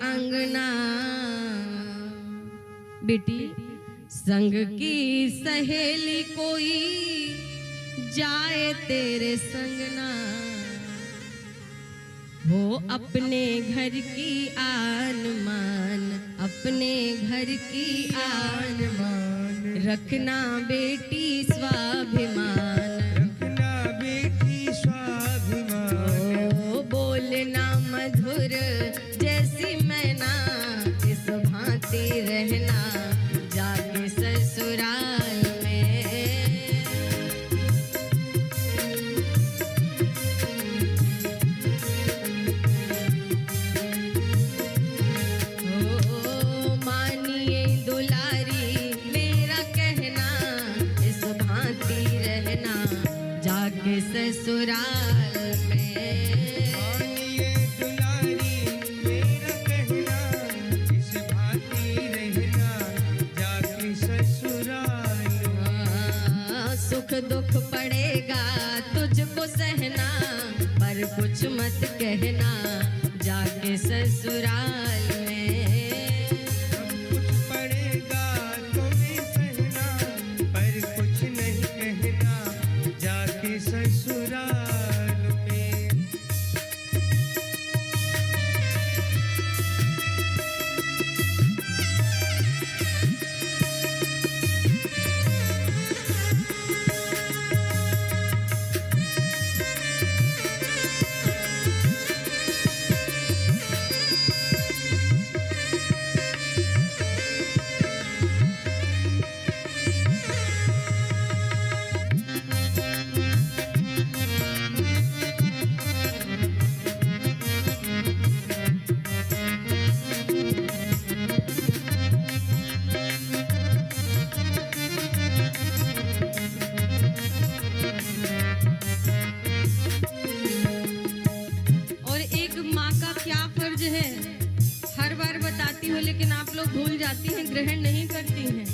अंगना। बेटी संग की सहेली कोई जाए तेरे संग ना, हो अपने घर की आन मान, अपने घर की आन मान, रखना बेटी स्वाभिमान, रखना बेटी स्वाभिमान। ओ बोलना मधुर जैसी मैना, इस भांति रहना जाके ससुराल में। ओ मानिए दुलारी मेरा कहना, इस भांति रहना जाके ससुराल में। मानिए दुलारी मेरा कहना, इस भांति रहना जाके ससुराल में। सुख दुख पड़ेगा तुझको सहना, पर कुछ मत कहना जाके ससुराल में। सब कुछ पड़ेगा तुम्हें सहना, पर कुछ नहीं कहना जाके ससुराल में। और एक माँ का क्या फर्ज है, हर बार बताती हूँ लेकिन आप लोग भूल जाती हैं, ग्रहण नहीं करती हैं।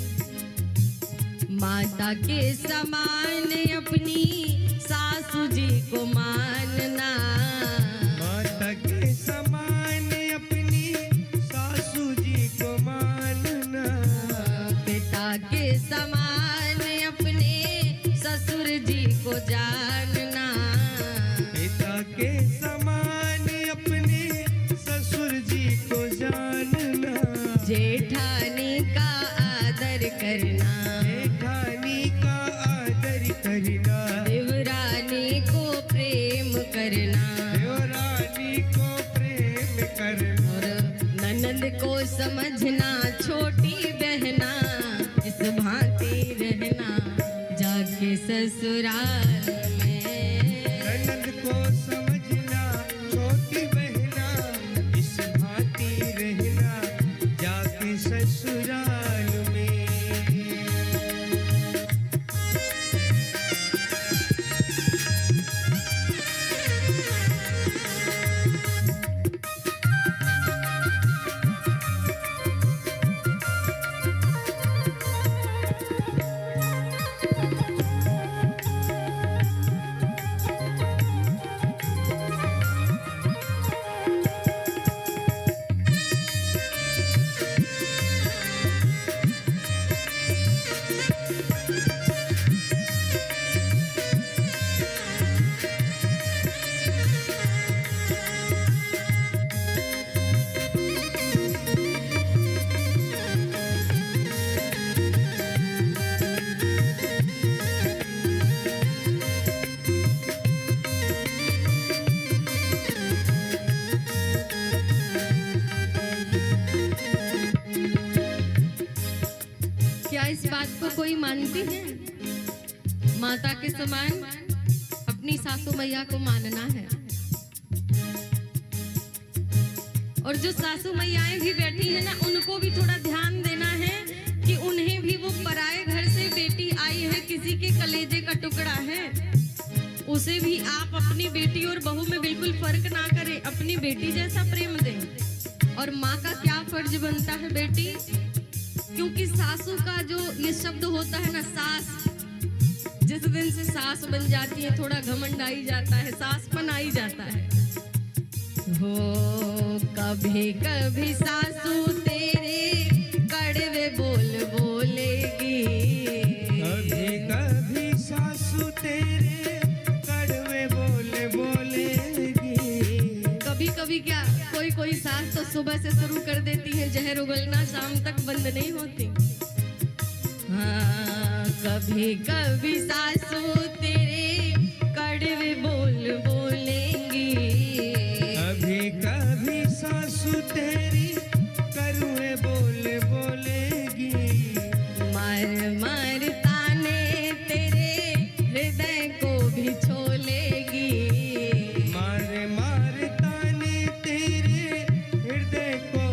माता के समान अपनी सासू जी को मानना, माता के समान अपनी सासू जी को मानना, पिता के समान अपने ससुर जी को जानना, पिता के समान अपने ससुर जी को जानना, जेठानी का आदर करना, जेठानी का आदर करना, देवरानी को प्रेम करना, देवरानी को प्रेम करना, और ननद को समझना छोटी बहना, इस भांति रहना जाके ससुराल में। ननद को समझना छोटी बहना, इस भांति रहना जाके ससुराल में। क्या इस बात को कोई मानती है? माता के समान अपनी सासू मैया को मानना है। और जो सासू मैयाएं भी बैठी है ना, उनको भी थोड़ा ध्यान देना है कि उन्हें भी वो पराए घर से बेटी आई है, किसी के कलेजे का टुकड़ा है, उसे भी आप अपनी बेटी और बहू में बिल्कुल फर्क ना करें, अपनी बेटी जैसा प्रेम दें। और माँ का क्या फर्ज बनता है बेटी, क्योंकि सासू का जो ये शब्द होता है ना, सास, जिस दिन से सास बन जाती है थोड़ा घमंड आई जाता है, सासपन आई जाता है। हो कभी कभी सासू तेरे कड़वे बोल बोलेगी, कभी कभी सासू तेरे कड़वे बोल बोलेगी। कभी कभी क्या कोई कोई सास तो सुबह से शुरू कर देती है जहर उगलना, शाम तक बंद नहीं होती। हाँ, कभी कभी सासू तेरे कड़वे बोल बोलेंगी, कभी कभी सासू तेरी कड़वे बोल बोलेगी। मार मार ताने तेरे हृदय को भी छोलेगी, मार मार ताने तेरे हृदय को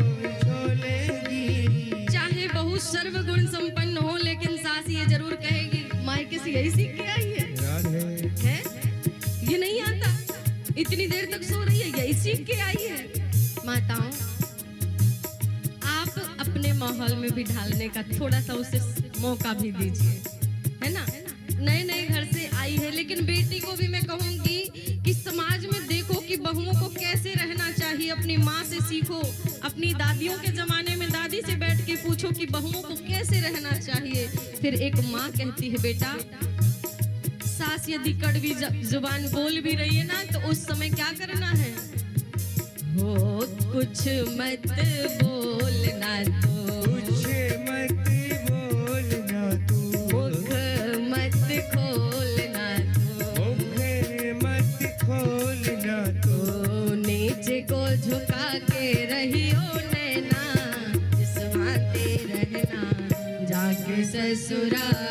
छोलेगी। चाहे बहुत सर्वगुण संपन्न हो लेकिन सास ये जरूर कहेगी मायके से यही सीख के आई है, राधे है? ये नहीं आता, इतनी देर तक सो रही है, यही सीख के आई है। माताओं, आप अपने माहौल में भी ढालने का थोड़ा सा उसे मौका भी दीजिए, है ना? नए नए घर से आई है, लेकिन बेटी को भी मैं कहूंगी कि समाज में देखो कि बहुओं को कैसे रहना चाहिए, अपनी माँ से सीखो। अपनी दादियों के जमाने में दादी से बैठ के पूछो कि बहुओं को कैसे रहना चाहिए। फिर एक माँ कहती है, बेटा सास यदि कड़वी जुबान बोल भी रही है ना, तो उस समय क्या करना है? हो कुछ मत बोलना तो, कुछ मत बोलना तू, मुख मत खोलना तो, मुख मत खोलना तू। तो नीचे को झुका के रहियो नैना, जिस भांति रहना जाके ससुराल